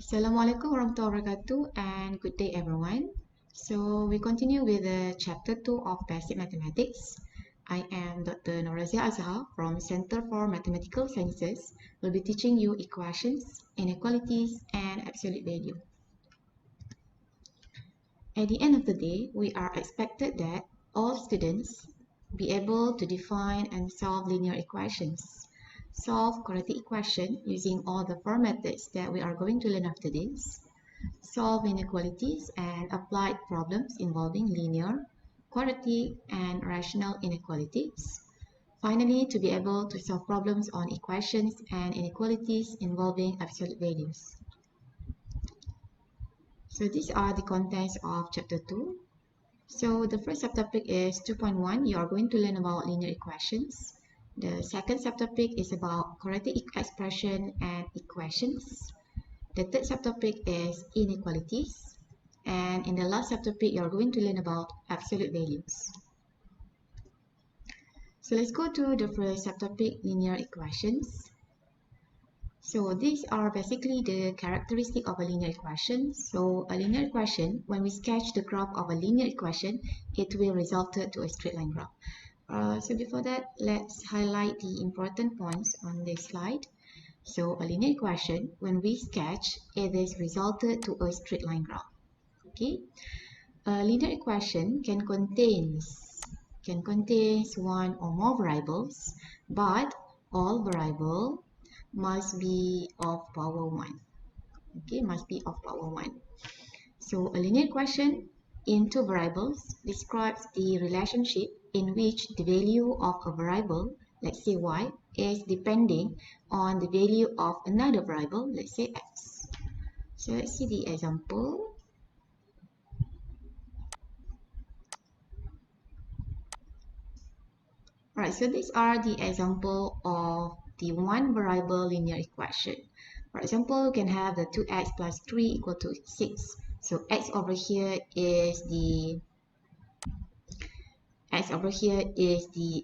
Assalamualaikum warahmatullahi wabarakatuh and good day everyone. So we continue with the chapter 2 of basic mathematics. I am Dr. Noraziah Adzhar from Center for Mathematical Sciences. Will be teaching you equations, inequalities and absolute value. At the end of the day, we are expected that all students be able to define and solve linear equations, solve quadratic equation using all the four methods that we are going to learn after this, solve inequalities and applied problems involving linear, quadratic, and rational inequalities. Finally, to be able to solve problems on equations and inequalities involving absolute values. So these are the contents of chapter 2. So the first subtopic is 2.1. You are going to learn about linear equations. The second subtopic is about quadratic expression and equations. The third subtopic is inequalities. And in the last subtopic, you are going to learn about absolute values. So let's go to the first subtopic, linear equations. So these are basically the characteristic of a linear equation. So a linear equation, when we sketch the graph of a linear equation, it will result to a straight line graph. So before that, let's highlight the important points on this slide. So a linear equation, when we sketch, it is resulted to a straight line graph. Okay, a linear equation can contain one or more variables, but all variables must be of power 1. Okay, must be of power 1. So a linear equation in two variables describes the relationship in which the value of a variable, let's say y, is depending on the value of another variable, let's say x. So let's see the example. Alright, so these are the example of the one variable linear equation. For example, you can have the 2x plus 3 equal to 6. So x over here is the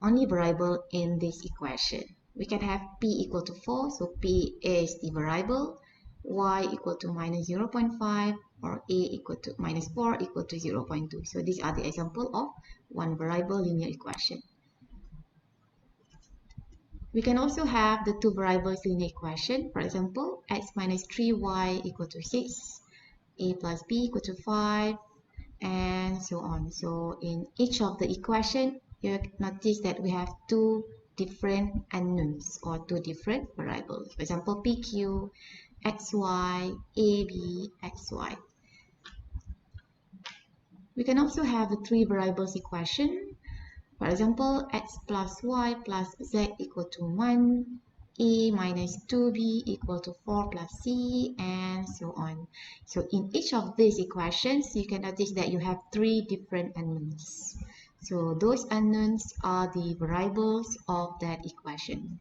only variable in this equation. We can have p equal to 4, so p is the variable, y equal to minus 0.5, or a equal to minus 4 equal to 0.2. So these are the example of one variable linear equation. We can also have the two variables linear equation. For example, x minus 3y equal to 6, a plus b equal to 5, and so on. So in each of the equation, you notice that we have two different unknowns or two different variables. For example, pq, xy, ab, xy. We can also have the three variables equation. For example, x plus y plus z equal to 1, a minus 2b equal to 4 plus c, and so on. So in each of these equations, you can notice that you have three different unknowns. So those unknowns are the variables of that equation.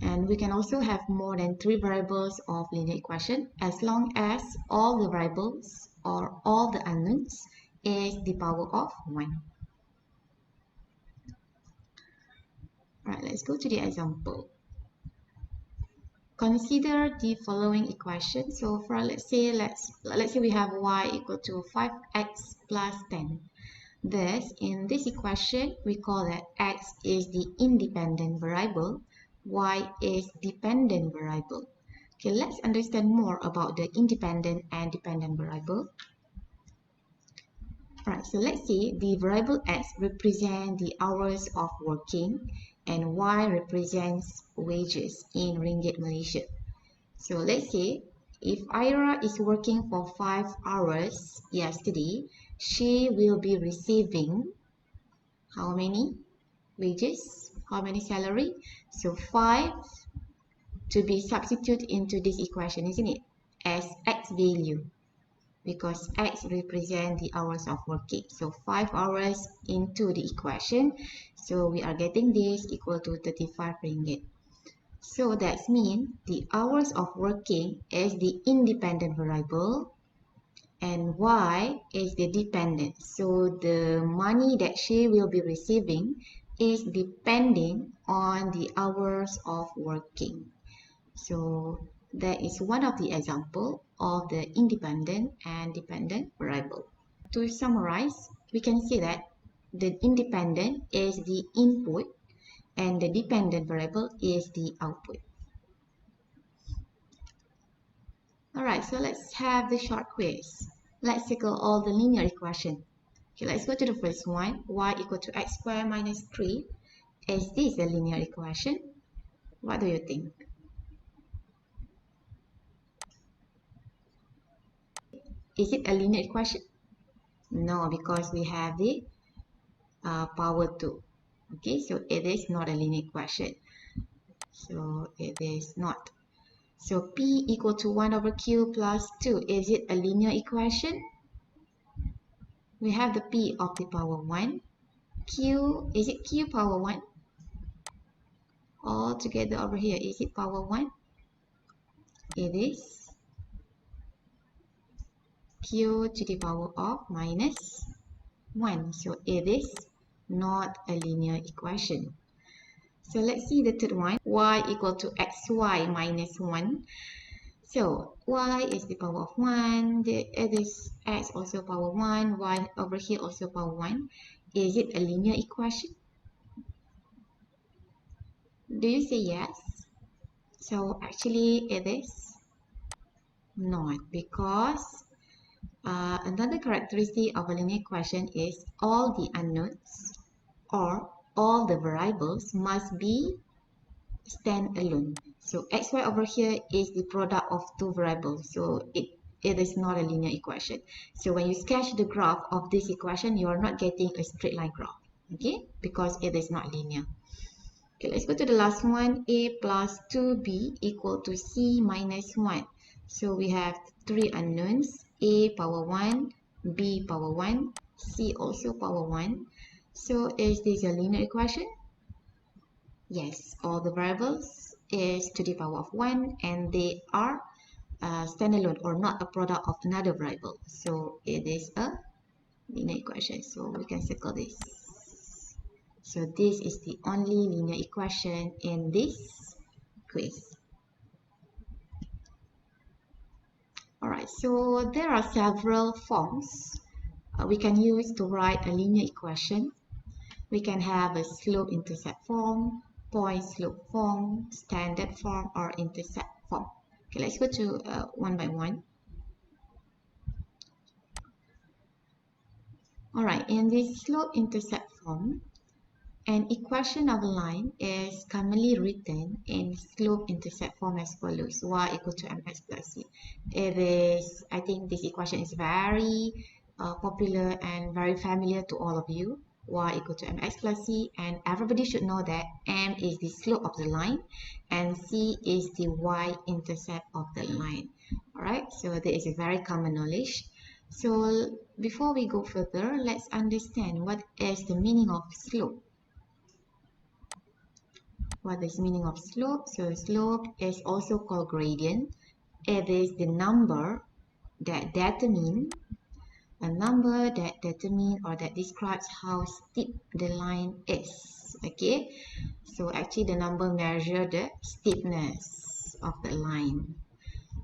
And we can also have more than three variables of linear equation as long as all the variables or all the unknowns is the power of 1. Alright, let's go to the example. Consider the following equation. So for let's say we have y equal to 5x plus 10. Thus, in this equation, we call that x is the independent variable, y is dependent variable. Okay, let's understand more about the independent and dependent variable. Alright, so let's say the variable x represents the hours of working and y represents wages in Ringgit Malaysia. So let's say if Ira is working for 5 hours yesterday, she will be receiving how many wages? How many salary? So 5 to be substituted into this equation, isn't it? As x value, because x represents the hours of working. So 5 hours into the equation. So we are getting this equal to 35 ringgit. So that means the hours of working is the independent variable and y is the dependent. So the money that she will be receiving is depending on the hours of working. So that is one of the example of the independent and dependent variable. To summarize, we can say that the independent is the input and the dependent variable is the output. Alright, so let's have the short quiz. Let's tackle all the linear equation. Okay, let's go to the first one. Y equal to x squared minus 3. Is this a linear equation? What do you think? Is it a linear equation? No, because we have the power 2. Okay, so it is not a linear equation. So it is not. So P equal to 1 over Q plus 2. Is it a linear equation? We have the P of the power 1. Q, is it Q power 1? All together over here, is it power 1? It is Q to the power of minus 1. So it is not a linear equation. So let's see the third one. Y equal to xy minus 1. So y is the power of 1. It is x also power 1. Y over here also power 1. Is it a linear equation? Do you say yes? So actually it is not, because another characteristic of a linear equation is all the unknowns or all the variables must be standalone. So xy over here is the product of two variables, so it is not a linear equation. So when you sketch the graph of this equation, you are not getting a straight line graph, okay, because it is not linear. Okay, let's go to the last one. A plus 2b equal to c minus 1. So we have three unknowns. A power 1, b power 1, c also power 1. So is this a linear equation? Yes, all the variables is to the power of 1 and they are standalone or not a product of another variable. So it is a linear equation. So we can circle this. So this is the only linear equation in this quiz. Alright, so there are several forms we can use to write a linear equation. We can have a slope-intercept form, point-slope form, standard form, or intercept form. Okay, let's go to one by one. Alright, in this slope-intercept form, an equation of a line is commonly written in slope-intercept form as follows: y equal to mx plus c. It is, I think this equation is very popular and very familiar to all of you. Y equal to mx plus c, and everybody should know that m is the slope of the line and c is the y-intercept of the line. Alright, so that is a very common knowledge. So before we go further, let's understand what is the meaning of slope. What is the meaning of slope? So slope is also called gradient. It is the number that determine or that describes how steep the line is. Okay, so actually the number measure the steepness of the line.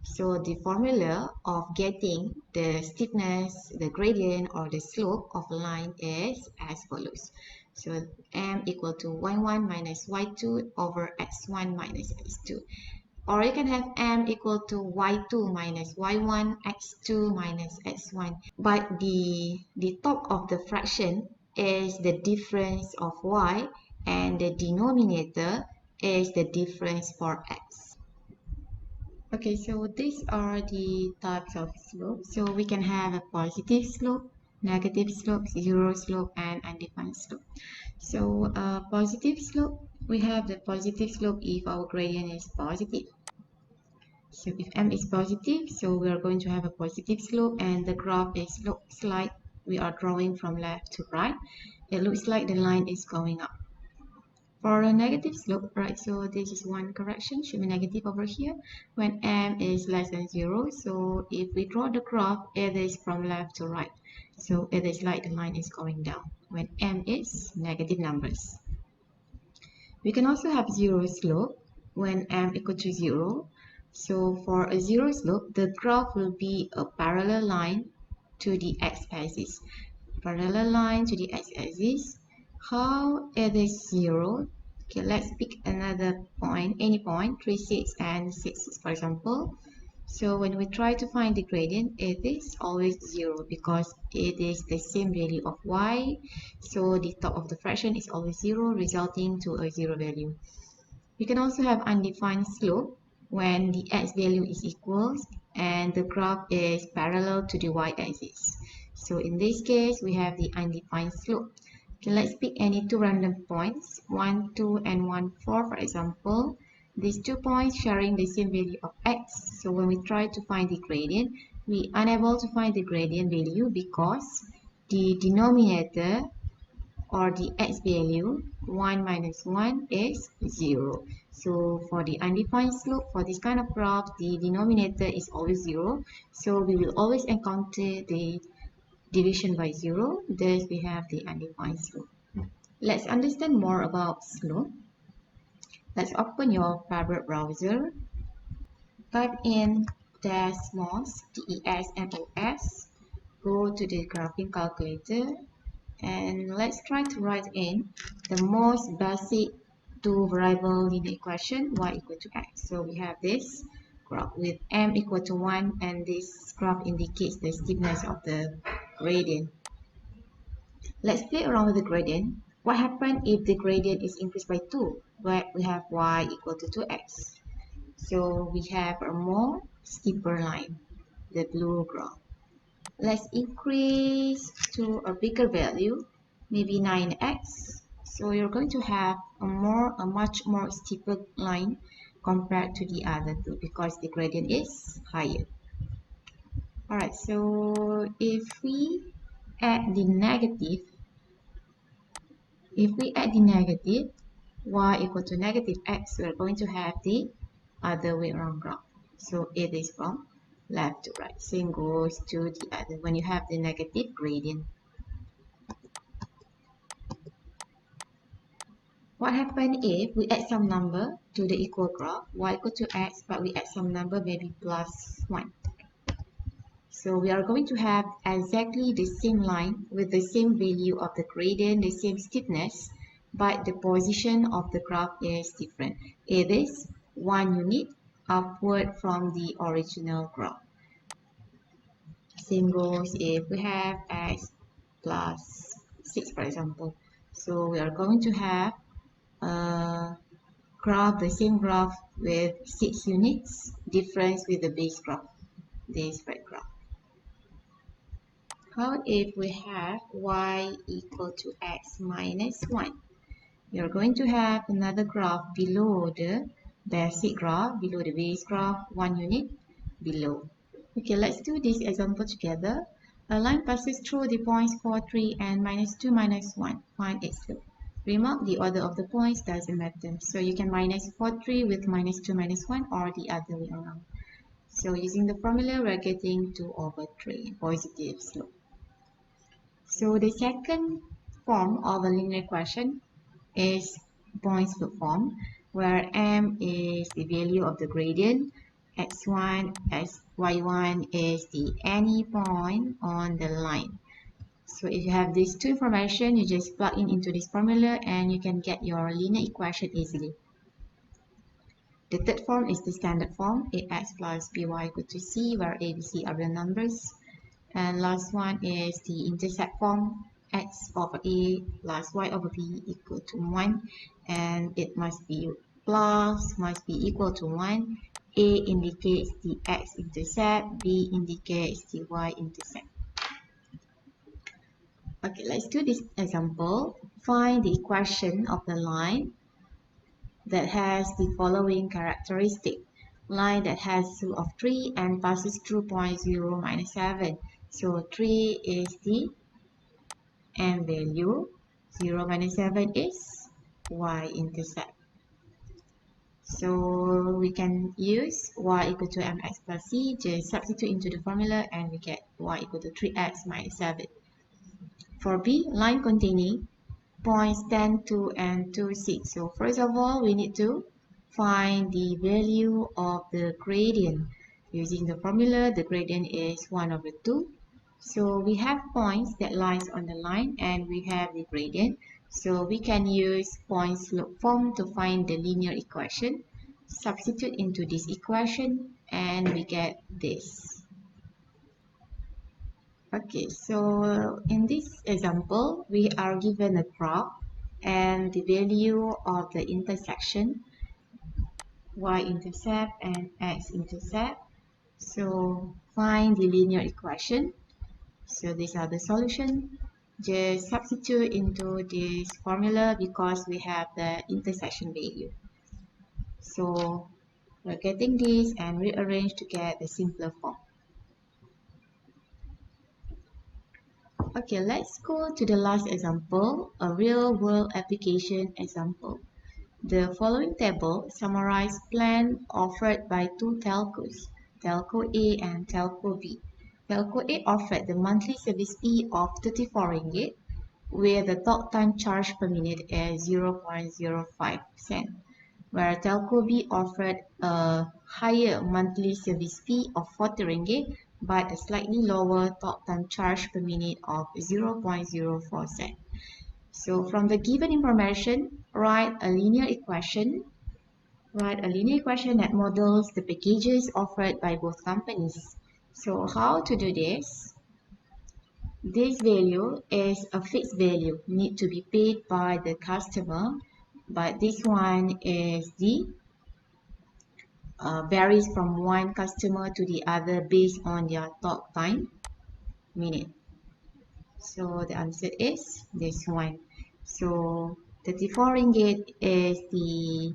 So the formula of getting the steepness, the gradient, or the slope of a line is as follows. So m equal to y1 minus y2 over x1 minus x2. Or you can have m equal to y2 minus y1, x2 minus x1. But the top of the fraction is the difference of y, and the denominator is the difference for x. Okay, so these are the types of slope. So we can have a positive slope, negative slope, zero slope, and undefined slope. So positive slope, we have the positive slope if our gradient is positive. So if m is positive, so we are going to have a positive slope, and the graph looks like we are drawing from left to right. It looks like the line is going up. For a negative slope, right, so this is one correction, should be negative over here when m is less than 0. So if we draw the graph, it is from left to right. So it is like the line is going down when m is negative numbers. We can also have zero slope when m equal to 0. So for a zero slope, the graph will be a parallel line to the x-axis. Parallel line to the x-axis. How it is zero? Okay, let's pick another point, any point, 3, 6 and 6, 6 for example. So when we try to find the gradient, it is always 0 because it is the same value of y. So the top of the fraction is always 0, resulting to a 0 value. We can also have undefined slope when the x value is equals and the graph is parallel to the y-axis. So in this case, we have the undefined slope. Okay, let's pick any two random points, 1, 2, and 1, 4, for example. These 2 points sharing the same value of x. So when we try to find the gradient, we are unable to find the gradient value because the denominator or the x value 1 minus 1 is 0. So for the undefined slope, for this kind of graph, the denominator is always 0. So we will always encounter the division by 0. Thus we have the undefined slope. Let's understand more about slope. Let's open your favorite browser. Type in Desmos, DESMOS. Go to the graphing calculator. And let's try to write in the most basic two variable linear equation y equal to x. So we have this graph with m equal to 1 and this graph indicates the steepness of the gradient. Let's play around with the gradient. What happens if the gradient is increased by 2? Where we have y equal to 2x. So we have a more steeper line, the blue graph. Let's increase to a bigger value, maybe 9x. So you're going to have a much more steeper line compared to the other two because the gradient is higher. Alright, so if we add the negative, y equal to negative x, we're going to have the other way around graph. So it is from left to right. Same goes to the other when you have the negative gradient. What happens if we add some number to the equal graph, y equal to x, but we add some number maybe plus 1. So we are going to have exactly the same line with the same value of the gradient, the same steepness, but the position of the graph is different. It is 1 unit upward from the original graph. Same goes if we have x plus 6, for example. So we are going to have the same graph with 6 units, difference with the base graph, the spread graph. How if we have y equal to x minus 1? You're going to have another graph below the basic graph, below the base graph, 1 unit below. Okay, let's do this example together. A line passes through the points 4, 3 and minus 2, minus 1. Find its slope. Remark the order of the points doesn't matter. So you can minus 4, 3 with minus 2, minus 1 or the other way around. So using the formula, we're getting 2 over 3, positive slope. So the second form of a linear equation is point slope form, where m is the value of the gradient, x1, y1 is the any point on the line. So if you have these two information, you just plug in into this formula and you can get your linear equation easily. The third form is the standard form, ax plus by equal to c, where a, b, c are real numbers. And last one is the intercept form, x over a plus y over b equal to 1, and it must be equal to 1. A indicates the x-intercept, b indicates the y-intercept. Okay, let's do this example. Find the equation of the line that has the following characteristic. Line that has slope of 3 and passes through point 0, minus 7. So 3 is the m value, 0 minus 7 is y-intercept. So we can use y equal to mx plus c, just substitute into the formula and we get y equal to 3x minus 7. For B, line containing points 10, 2 and 2, 6. So first of all, we need to find the value of the gradient. Using the formula, the gradient is 1 over 2. So we have points that lies on the line and we have the gradient. So we can use point slope form to find the linear equation. Substitute into this equation and we get this. Okay, so in this example, we are given a graph and the value of the intersection, y-intercept and x-intercept. So find the linear equation. So these are the solution. Just substitute into this formula because we have the intersection value. So we're getting this and rearrange to get the simpler form. Okay, let's go to the last example, a real-world application example. The following table summarizes plan offered by two telcos, Telco A and Telco B. Telco A offered the monthly service fee of 34 ringgit, where the talk time charge per minute is 0.05 cent, where Telco B offered a higher monthly service fee of 40 ringgit but a slightly lower talk time charge per minute of 0.04 cent. So from the given information, write a linear equation. Write a linear equation that models the packages offered by both companies. So how to do this? This value is a fixed value, need to be paid by the customer, but this one is the varies from one customer to the other based on their talk time minute. So the answer is this one. So 34 ringgit is the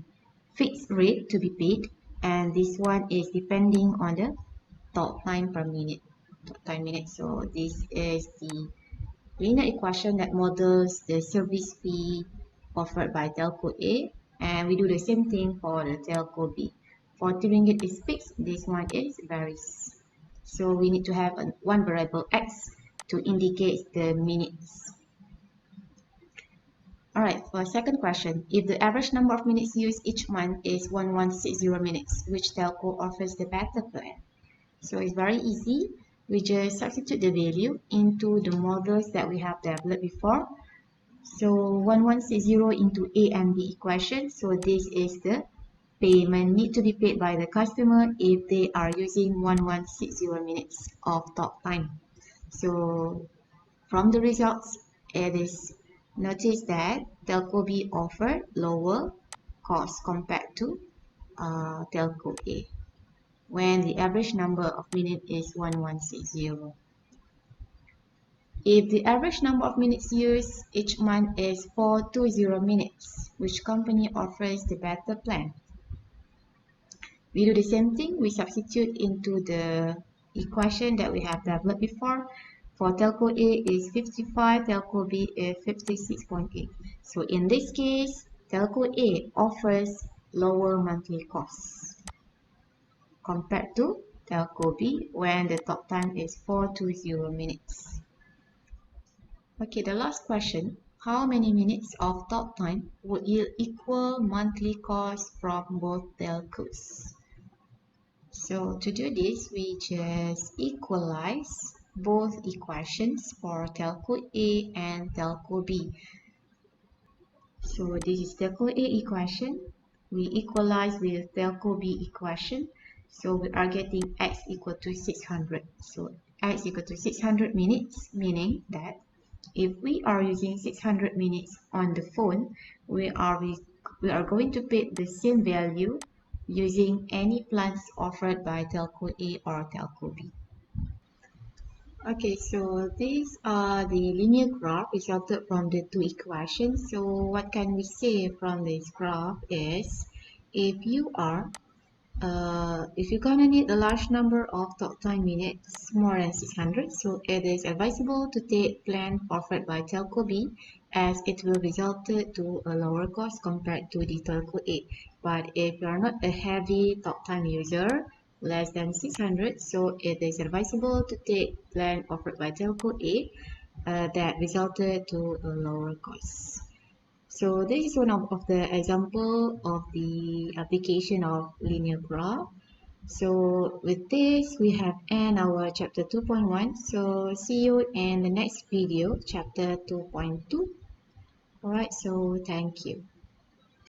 fixed rate to be paid, and this one is depending on the talk time per minute. Talk time minute. So this is the linear equation that models the service fee offered by Telco A, and we do the same thing for the Telco B. 40 ringgit is fixed, this one is varies. So we need to have one variable x to indicate the minutes. Alright, for second question, if the average number of minutes used each month is 1160 minutes, which telco offers the better plan? So it's very easy. We just substitute the value into the models that we have developed before. So 1160 into A and B equation. So this is the payment need to be paid by the customer if they are using 1160 minutes of talk time. So from the results, it is notice that Telco B offered lower cost compared to Telco A when the average number of minutes is 1160. If the average number of minutes used each month is 420 minutes, which company offers the better plan? We do the same thing, we substitute into the equation that we have developed before. For Telco A is 55, Telco B is 56.8. So in this case, Telco A offers lower monthly costs compared to Telco B when the talk time is 420 minutes. Okay, the last question. How many minutes of talk time would yield equal monthly cost from both telcos? So to do this, we just equalize both equations for telco A and telco B. So this is telco A equation. We equalize with telco B equation. So we are getting x equal to 600. So x equal to 600 minutes, meaning that if we are using 600 minutes on the phone, we are going to pay the same value using any plans offered by Telco A or Telco B. Okay, so these are the linear graph resulted from the two equations. So what can we say from this graph is if you're gonna need a large number of talk time minutes, more than 600, so it is advisable to take plan offered by Telco B as it will result to a lower cost compared to the Telco A. But if you are not a heavy talk time user, less than 600, so it is advisable to take plan offered by Telco A that resulted to a lower cost. So this is one of the example of the application of linear graph. So with this, we have end our chapter 2.1. So see you in the next video, chapter 2.2. Alright, so thank you.